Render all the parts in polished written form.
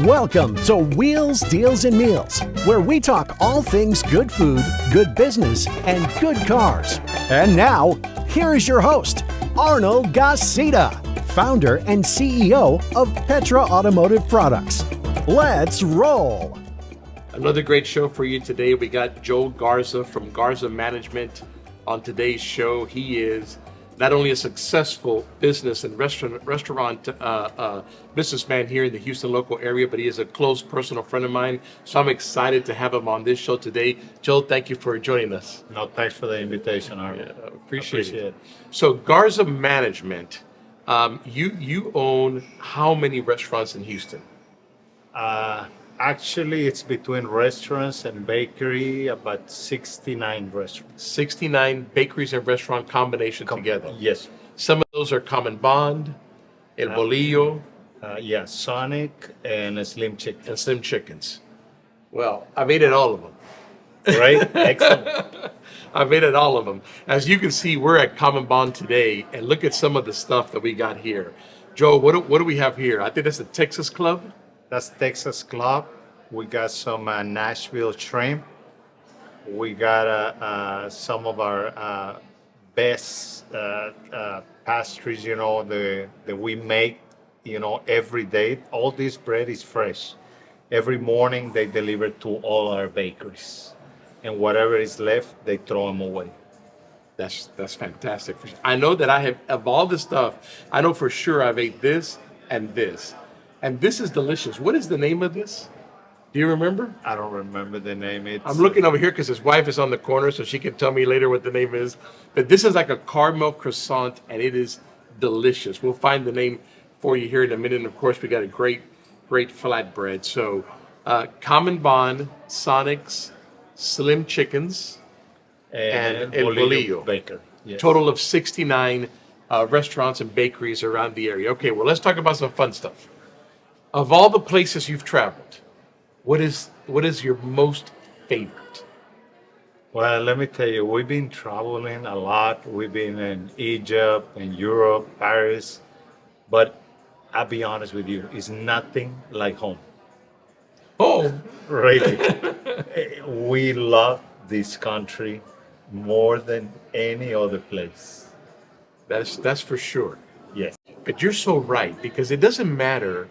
Welcome to Wheels, Deals, and Meals, where we talk all things good food, good business, and good cars. And now, here is your host, Arnold Garza, founder and CEO of Petra Automotive Products. Let's roll. Another great show for you today. We got Joe Garza from Garza Management on today's show. He is not only a successful business and restaurant businessman here in the Houston local area, but he is a close personal friend of mine. So I'm excited to have him on this show today. Joe, thank you for joining us. No, thanks for the invitation, Arnold. Yeah, appreciate it. So Garza Management, you own how many restaurants in Houston? Actually, it's between restaurants and bakery, about 69 restaurants. 69 bakeries and restaurant combination together. Yes. Some of those are Common Bond, El Bolio, Sonic and Slim Chicken. and Slim Chickens. Well, I've ate at all of them. Right? Excellent. I've ate at all of them. As you can see, we're at Common Bond today, and look at some of the stuff that we got here. Joe, what do we have here? I think that's the Texas Club. That's Texas Club. We got some Nashville shrimp. We got some of our best pastries, that we make, every day. All this bread is fresh. Every morning they deliver to all our bakeries. And whatever is left, they throw them away. That's fantastic. I know that I have, of all this stuff, I know for sure I've ate this and this. And this is delicious. What is the name of this? Do you remember? I don't remember the name. I'm looking over here because his wife is on the corner, so she can tell me later what the name is. But this is like a caramel croissant, and it is delicious. We'll find the name for you here in a minute. And of course, we got a great flatbread. So, Common Bond, Sonic's, Slim Chickens, and El Bolio Bakery. Yes. Total of 69 restaurants and bakeries around the area. Okay, well, let's talk about some fun stuff. Of all the places you've traveled, what is your most favorite? Well, let me tell you, we've been traveling a lot. We've been in Egypt, in Europe, Paris, but I'll be honest with you, it's nothing like home. Oh, Really. We love this country more than any other place. that's for sure. Yes. But you're so right, because it doesn't matter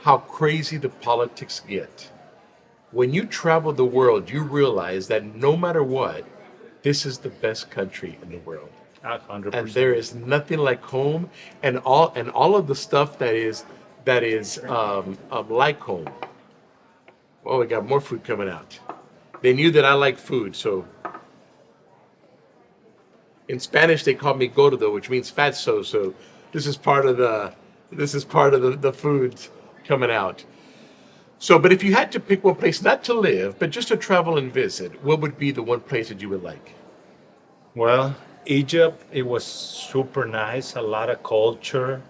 how crazy the politics get. When you travel the world, you realize that no matter what, this is the best country in the world. 100%. And there is nothing like home, and all of the stuff that is like home. Well, we got more food coming out. They knew that I like food, so in Spanish they call me gordo, which means fatso. So this is part of the food coming out. So, but if you had to pick one place, not to live, but just to travel and visit, what would be the one place that you would like? Well, Egypt, it was super nice, a lot of culture.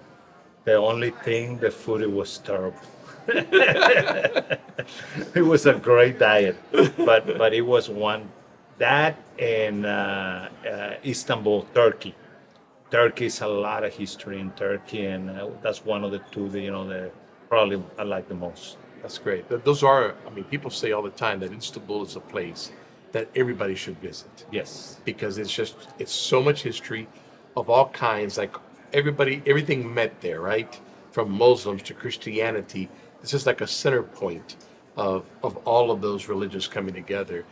The only thing, the food, it was terrible. It was a great diet, but it was one, that and Istanbul, Turkey. Turkey is a lot of history in Turkey, and that's one of the two that probably I like the most. That's great. Those are, people say all the time that Istanbul is a place that everybody should visit. Yes. Because it's so much history of all kinds, like everything met there, right? From Muslims to Christianity. This is like a center point of all of those religions coming together.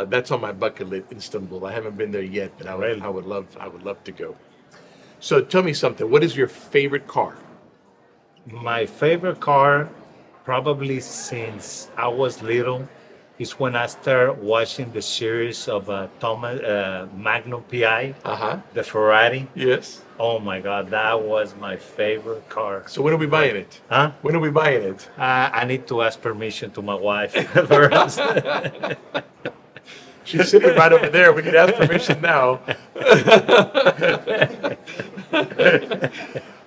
That's on my bucket list, Istanbul. I haven't been there yet, but I would love to go. So tell me something. What is your favorite car? My favorite car, probably since I was little, is when I started watching the series of Magnum PI, the Ferrari. Yes. Oh my God, that was my favorite car. So when are we buying it? Huh? When are we buying it? I need to ask permission to my wife first. She's sitting right over there. We can ask permission now.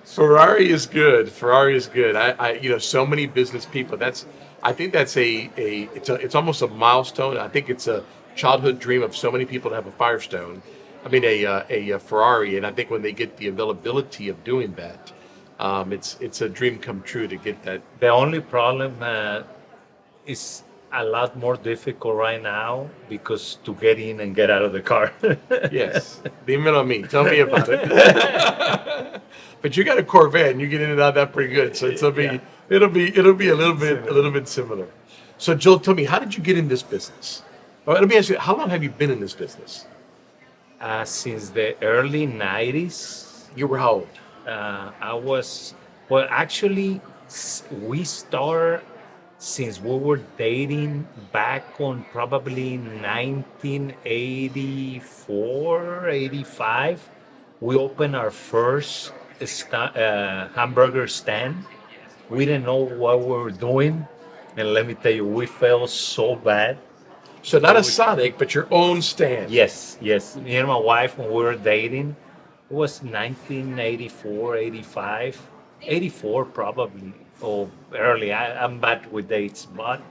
Ferrari is good. I so many business people. I think that's it's almost a milestone. I think it's a childhood dream of so many people to have a Firestone. A Ferrari, and I think when they get the availability of doing that, It's a dream come true to get that. The only problem is a lot more difficult right now because to get in and get out of the car. Yes, dímelo a mí. Tell me about it. But you got a Corvette, and you get in and out of that pretty good. So Yeah. it'll be a little bit similar. So Joel, tell me, how did you get in this business? Well, let me ask you, how long have you been in this business? Since the early 90s, You were how old? I was, well, actually, we started since we were dating back on probably 1984, 85. We opened our first hamburger stand. We didn't know what we were doing. And let me tell you, we felt so bad. So not a Sonic, but your own stand. Yes, yes. Me and my wife, when we were dating, it was 1984, 85, 84 probably, or early. I'm bad with dates, but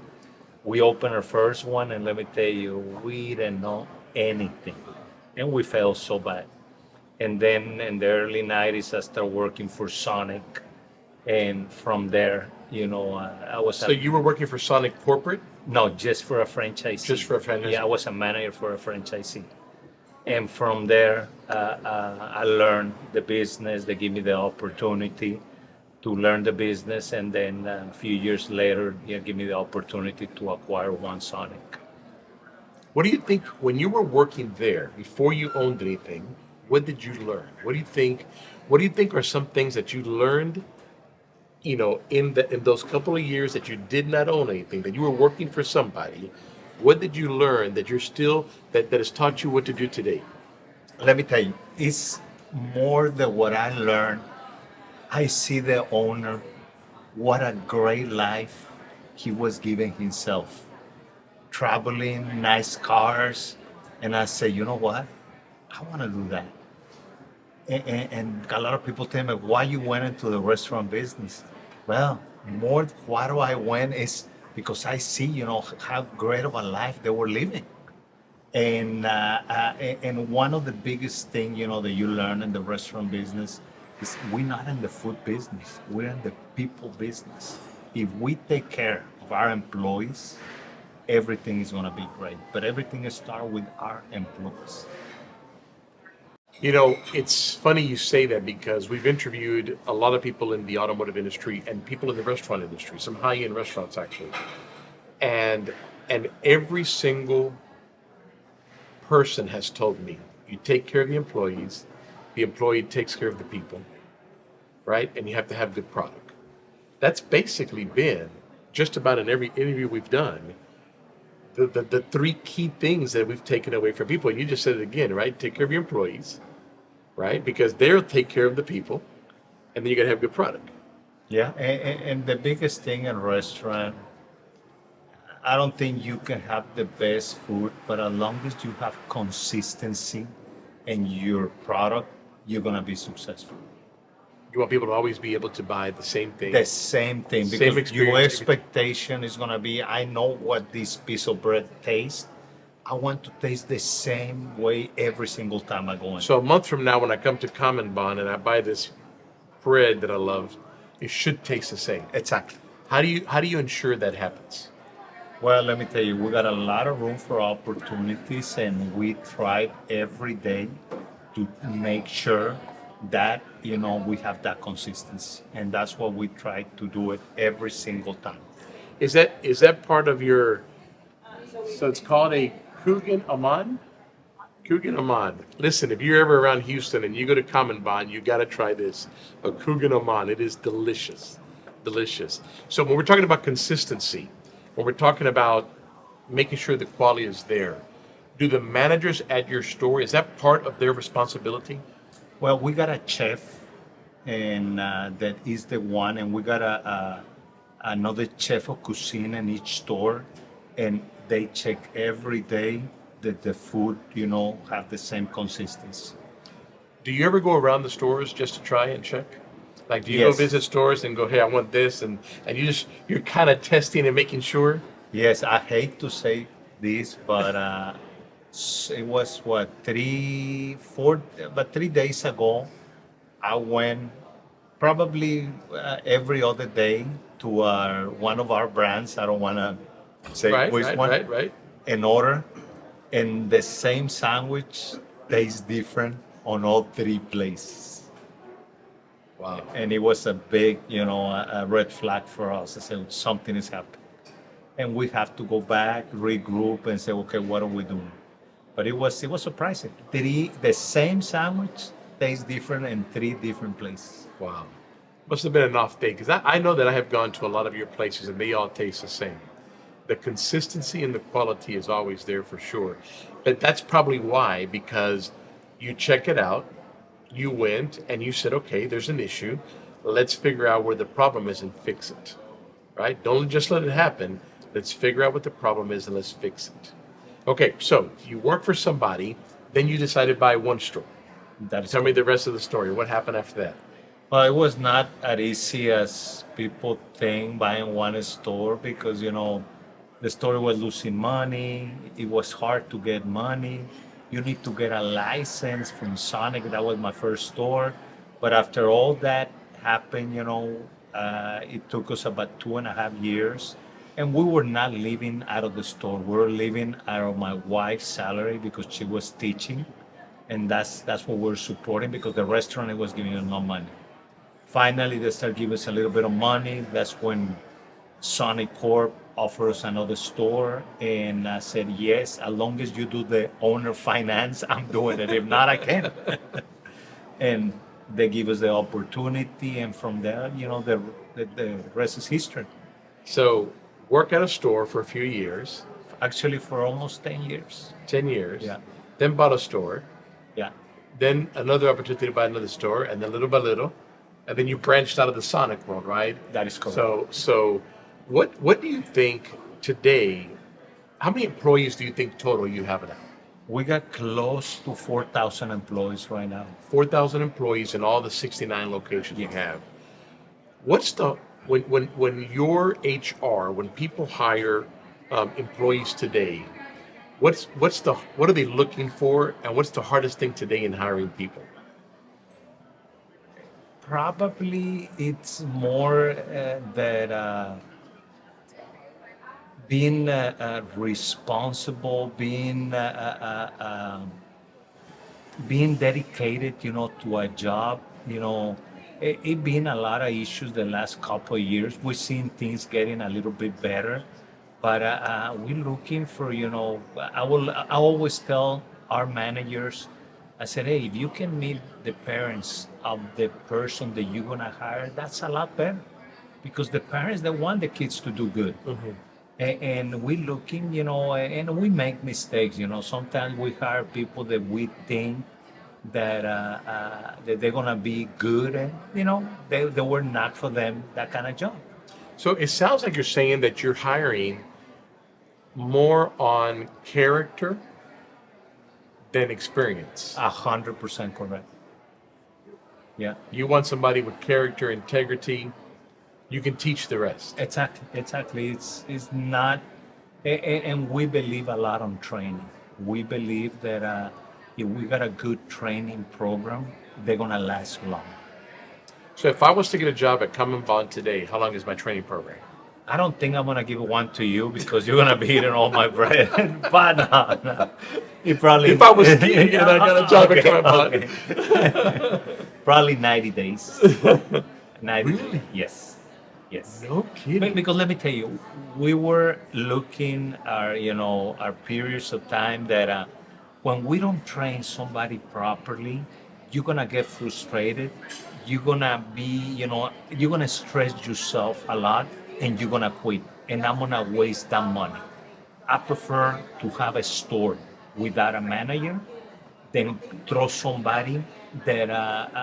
we opened our first one, and let me tell you, we didn't know anything. And we felt so bad. And then in the early 90s, I started working for Sonic. And from there, I was So you were working for Sonic Corporate? no, just for a franchisee. Just for a franchisee. Yeah, I was a manager for a franchisee. And from there, I learned the business. They gave me the opportunity to learn the business. And then a few years later, give me the opportunity to acquire One Sonic. What do you think when you were working there before you owned anything? What did you learn? What do you think? What do you think are some things that you learned? In those couple of years that you did not own anything, that you were working for somebody, what did you learn that you're still that has taught you what to do today? Let me tell you, it's more than what I learned. I see the owner, what a great life he was giving himself. Traveling, nice cars. And I say, you know what? I want to do that. And a lot of people tell me, why you went into the restaurant business? Well, more why do I went is because I see, how great of a life they were living. And one of the biggest thing, that you learn in the restaurant business is we're not in the food business. We're in the people business. If we take care of our employees, everything is going to be great. But everything starts with our employees. It's funny you say that because we've interviewed a lot of people in the automotive industry and people in the restaurant industry, some high-end restaurants actually. And every single person has told me, you take care of the employee takes care of the people, right? And you have to have good product. That's basically been just about in every interview we've done, the three key things that we've taken away from people. And you just said it again, right? Take care of your employees, right? Because they'll take care of the people, and then you got to have good product. Yeah, and the biggest thing in restaurant, I don't think you can have the best food, but as long as you have consistency in your product, you're gonna be successful. You want people to always be able to buy the same thing. The same thing, Same because your experience. expectation is gonna be, I know what this piece of bread tastes. I want to taste the same way every single time I go in. So a month from now, when I come to Common Bond and I buy this bread that I love, it should taste the same. Exactly. How do you ensure that happens? Well, let me tell you, we got a lot of room for opportunities, and we try every day to make sure that we have that consistency, and that's what we try to do it every single time. Is that part of your? So it's called a Coogan Amman. Coogan Amman. Listen, if you're ever around Houston and you go to Common Bond, you got to try this. A Coogan Amman. It is delicious, delicious. So when we're talking about consistency, when we're talking about making sure the quality is there, do the managers at your store, is that part of their responsibility? Well, we got a chef, and that is the one, and we got another chef of cuisine in each store, and they check every day that the food, have the same consistency. Do you ever go around the stores just to try and check? Like, do you go Yes. visit stores and go, hey, I want this, and you're kind of testing and making sure? Yes, I hate to say this, but it was about 3 days ago. I went Probably every other day to one of our brands. I don't want to say Right, which right, one. right, right. In order, and the same sandwich tastes different on all three places. Wow. And it was a big, a red flag for us. I said something is happening, and we have to go back, regroup, and say, okay, what are we doing? But it was surprising. The same sandwich tastes different in three different places. Wow. Must have been an off day because I know that I have gone to a lot of your places and they all taste the same. The consistency and the quality is always there for sure. But that's probably why, because you check it out, you went and you said, okay, there's an issue. Let's figure out where the problem is and fix it. Right? Don't just let it happen. Let's figure out what the problem is and let's fix it. Okay, so you work for somebody, then you decided to buy one store. Tell me the rest of the story. What happened after that? Well, it was not as easy as people think buying one store because, the store was losing money. It was hard to get money. You need to get a license from Sonic. That was my first store. But after all that happened, it took us about 2.5 years. And we were not living out of the store. We were living out of my wife's salary because she was teaching. And that's what we're supporting because the restaurant it was giving us no money. Finally, they started giving us a little bit of money. That's when Sonic Corp offered us another store. And I said, yes, as long as you do the owner finance, I'm doing it. If not, I can't. And they give us the opportunity. And from there, the rest is history. So, work at a store for a few years. Actually, for almost 10 years. 10 years. Yeah. Then bought a store. Yeah. Then another opportunity to buy another store. And then little by little. And then you branched out of the Sonic world, right? That is correct. So what do you think today, how many employees do you think total you have now? We got close to 4,000 employees right now. 4,000 employees in all the 69 locations you have. What's the, when your HR, when people hire employees today, what are they looking for and what's the hardest thing today in hiring people? Probably it's more that being responsible, being dedicated, to a job. It been a lot of issues the last couple of years. We've seen things getting a little bit better, but we're looking for, I always tell our managers, I said, hey, if you can meet the parents of the person that you're gonna hire, that's a lot better, because the parents they want the kids to do good. Mm-hmm. And we're looking, and we make mistakes. Sometimes we hire people that we think that that they're gonna be good, and they were not for them that kind of job. So it sounds like you're saying that you're hiring more on character than experience. 100% correct. Yeah. You want somebody with character, integrity. You can teach the rest. Exactly. It's not, and we believe a lot on training. We believe that if we got a good training program, they're gonna last long. So if I was to get a job at Come and Bond today, how long is my training program? I don't think I'm gonna give one to you because you're gonna be eating all my bread. But no. You probably. If I was skiing and I got a job at Come and Bond. Okay. Probably 90 days. 90 Really? days. Yes. Yes. No kidding. Because let me tell you, we were looking our periods of time that when we don't train somebody properly, you're gonna get frustrated. You're gonna be, you're gonna stress yourself a lot, and you're gonna quit. And I'm gonna waste that money. I prefer to have a store without a manager than throw somebody that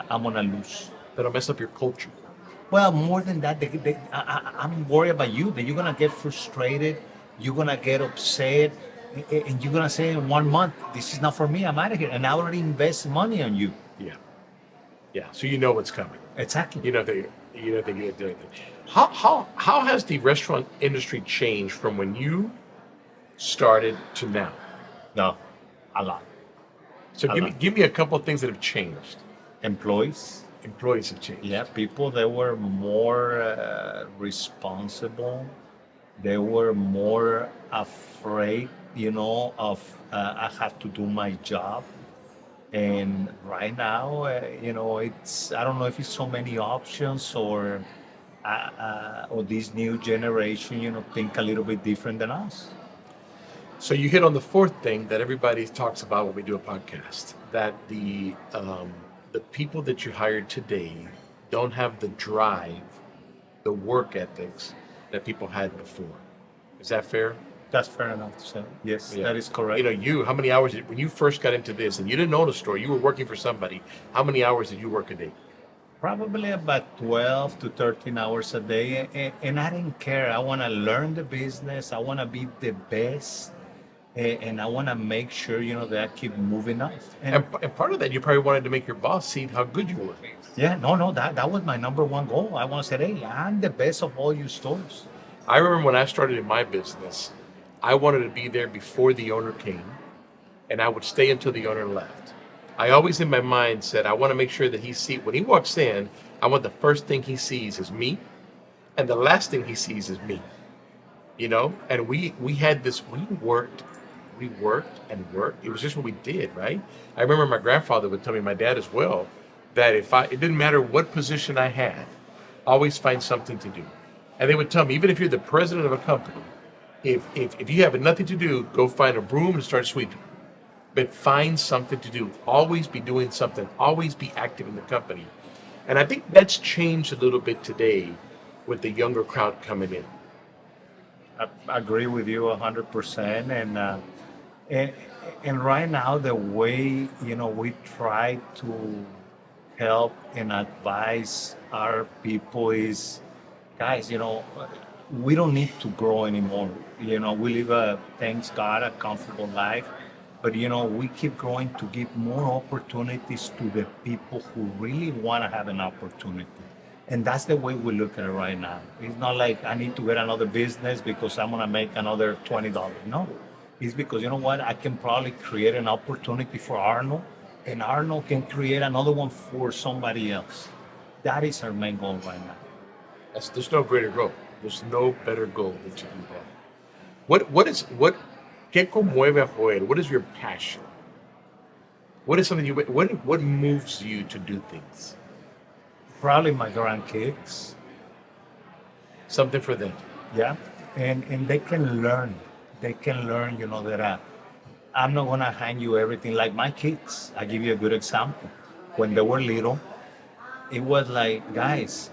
I'm gonna lose. That'll mess up your culture. Well, more than that, I'm worried about you, that you're going to get frustrated, you're going to get upset, and you're going to say in 1 month, this is not for me, I'm out of here. And I already invest money on you. Yeah. Yeah. So you know what's coming. Exactly. You know that you're doing it. How has the restaurant industry changed from when you started to now? No, a lot. So give me a couple of things that have changed. Employees, employees have changed. Yeah, people they were more responsible. They were more afraid, of I have to do my job. And right now, it's I don't know if it's so many options or this new generation, think a little bit different than us. So you hit on the fourth thing that everybody talks about when we do a podcast, that the people that you hired today don't have the drive, the work ethics that people had before. Is that fair? That's fair enough to say. Yes, Yeah. that is correct. How many hours when you first got into this and you didn't own a store, you were working for somebody. How many hours did you work a day? Probably about 12 to 13 hours a day. And I didn't care. I want to learn the business. I want to be the best. And I want to make sure, that I keep moving up. And part of that, you probably wanted to make your boss see how good you were. Yeah, no, that was my number one goal. I want to say, hey, I'm the best of all your stores. I remember when I started in my business, I wanted to be there before the owner came, and I would stay until the owner left. I always in my mind said, I want to make sure that when he walks in, I want the first thing he sees is me, and the last thing he sees is me. And we had this, we worked and worked. It was just what we did, right? I remember my grandfather would tell me, my dad as well, that it didn't matter what position I had, always find something to do. And they would tell me, even if you're the president of a company, if you have nothing to do, go find a broom and start sweeping. But find something to do. Always be doing something. Always be active in the company. And I think that's changed a little bit today with the younger crowd coming in. I agree with you 100%. And right now, the way, we try to help and advise our people is, guys, we don't need to grow anymore. We live thanks God, a comfortable life. But, we keep growing to give more opportunities to the people who really want to have an opportunity. And that's the way we look at it right now. It's not like I need to get another business because I'm going to make another $20. No, it's because, you know what, I can probably create an opportunity for Arnold, and Arnold can create another one for somebody else. That is our main goal right now. There's no greater goal. There's no better goal than to do that. ¿Qué conmueve a Joel? What is your passion? What is something what moves you to do things? Probably my grandkids. Something for them. Yeah, and they can learn. They can learn, that I'm not gonna hand you everything like my kids. I give you a good example. When they were little, it was like, guys,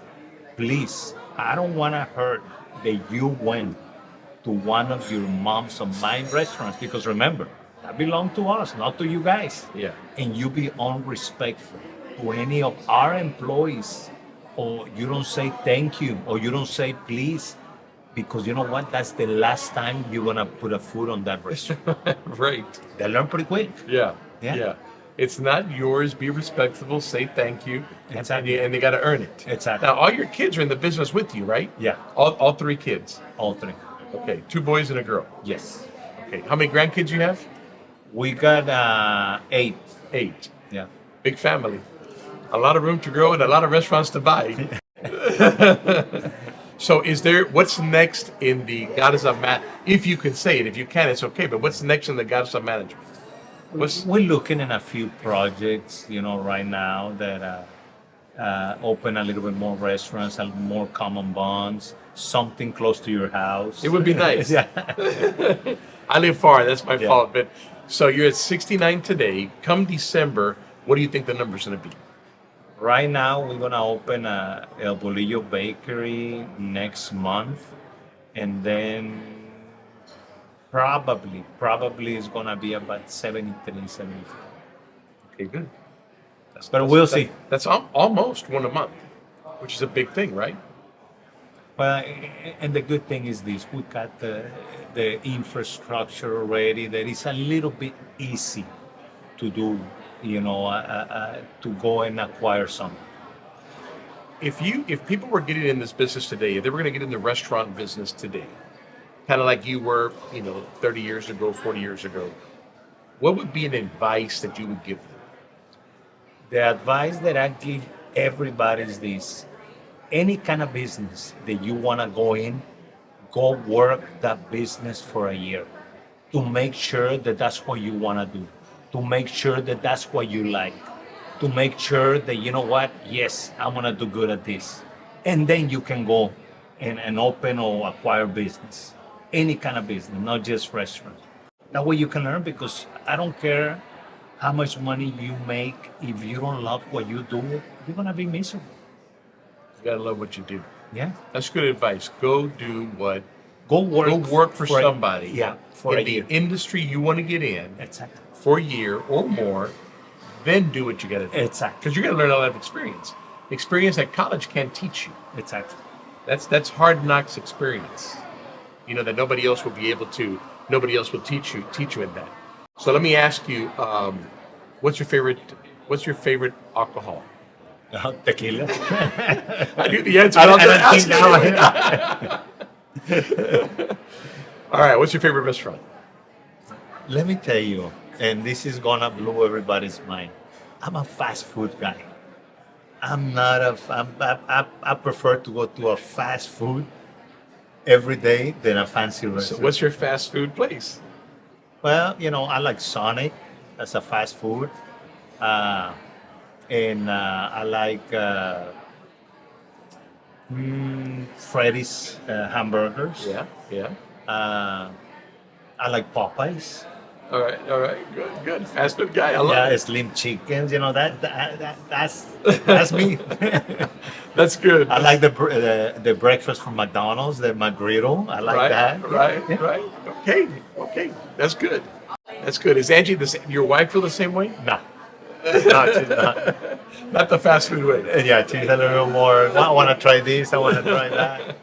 please, I don't wanna hurt that you went to one of your mom's or my restaurants, because remember, that belongs to us, not to you guys. Yeah. And you be unrespectful to any of our employees, or you don't say thank you, or you don't say please, because you know what? That's the last time you're gonna put a food on that restaurant. Right. They learn pretty quick. Yeah. Yeah. Yeah. It's not yours. Be respectful. Say thank you. Exactly. And they got to earn it. Exactly. Now, all your kids are in the business with you, right? Yeah. All three kids. All three. Okay. 2 boys and a girl. Yes. Okay. How many grandkids you have? We got 8. 8. Yeah. Big family. A lot of room to grow and a lot of restaurants to buy. So what's next in the Garza if you can say it, if you can, it's okay, but what's next in the Garza management? We're looking at a few projects, right now that open a little bit more restaurants and more common buns, something close to your house. It would be nice. Yeah. I live far, that's my Yeah. fault. But so you're at 69 today. Come December, what do you think the number's going to be? Right now, we're gonna open El Bolio Bakery next month, and then probably it's gonna be about 73, 75. Okay, good. But we'll see. That's almost one a month, which is a big thing, right? Well, and the good thing is this: we got the infrastructure already. That is a little bit easy to do. To go and acquire something. If people were getting in this business today, if they were going to get in the restaurant business today, kind of like you were, 30 years ago, 40 years ago, what would be an advice that you would give them? The advice that I give everybody's this. Any kind of business that you want to go in, go work that business for a year to make sure that that's what you want to do, to make sure that that's what you like, to make sure that, you know what, yes, I'm going to do good at this. And then you can go and open or acquire business, any kind of business, not just restaurant. That way you can learn, because I don't care how much money you make. If you don't love what you do, you're going to be miserable. You gotta love what you do. Yeah. That's good advice. Go do what. Go work for somebody. For in a the year. industry you want to get in. Exactly. For a year or more, then do what you got to do. Exactly. Because you're going to learn a lot of experience. Experience that college can't teach you. Exactly. That's hard knocks experience. You know, that nobody else will be able to. Nobody else will teach you in that. So let me ask you, what's your favorite alcohol? Tequila. I knew the answer. All right. What's your favorite restaurant? Let me tell you, and this is gonna blow everybody's mind. I'm a fast food guy. I'm not I prefer to go to a fast food every day than a fancy restaurant. So what's your fast food place? Well, you know, I like Sonic as a fast food. And I like Freddy's hamburgers. Yeah. I like Popeyes. All right. Good. Fast food guy. I love it. Slim chickens. You know that's me. That's good. I like the breakfast from McDonald's, the McGriddle. I like that. Right. Okay. That's good. Is Angie your wife feel the same way? No, she's not. Not the fast food way. Yeah, she's a little more. I want to try this. I want to try that.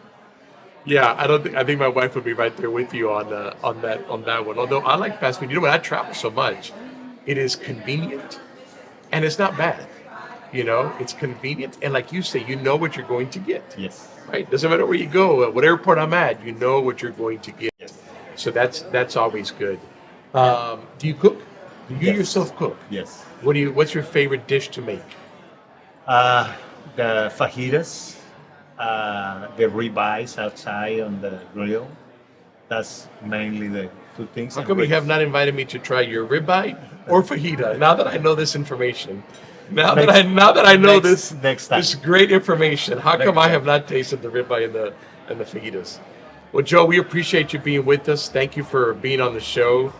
Yeah, I think my wife would be right there with you on that one. Although I like fast food. You know, when I travel so much, it is convenient, and it's not bad. You know, it's convenient, and like you say, you know what you're going to get. Yes. Right. Doesn't matter where you go, what airport I'm at, you know what you're going to get. Yes. So that's always good. Do you cook? Do you yourself cook? Yes. What's your favorite dish to make? The fajitas, the ribeyes outside on the grill. That's mainly the two things. How come you have not invited me to try your ribeye or fajita? Now that I know this information, now that I know next time. This great information, how come I have not tasted the ribeye and the fajitas? Well, Joe, we appreciate you being with us. Thank you for being on the show.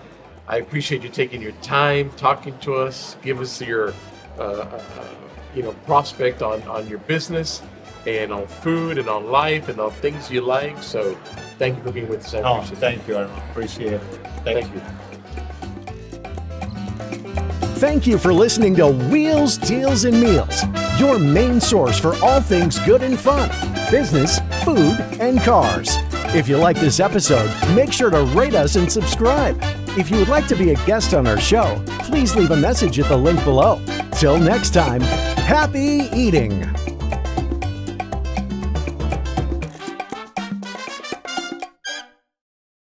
I appreciate you taking your time, talking to us, give us your prospect on your business and on food and on life and on things you like. So thank you for being with us. I appreciate it. Thank you. I appreciate it. Thank you. Thank you for listening to Wheels, Deals, and Meals, your main source for all things good and fun, business, food, and cars. If you like this episode, make sure to rate us and subscribe. If you would like to be a guest on our show, please leave a message at the link below. Till next time, happy eating!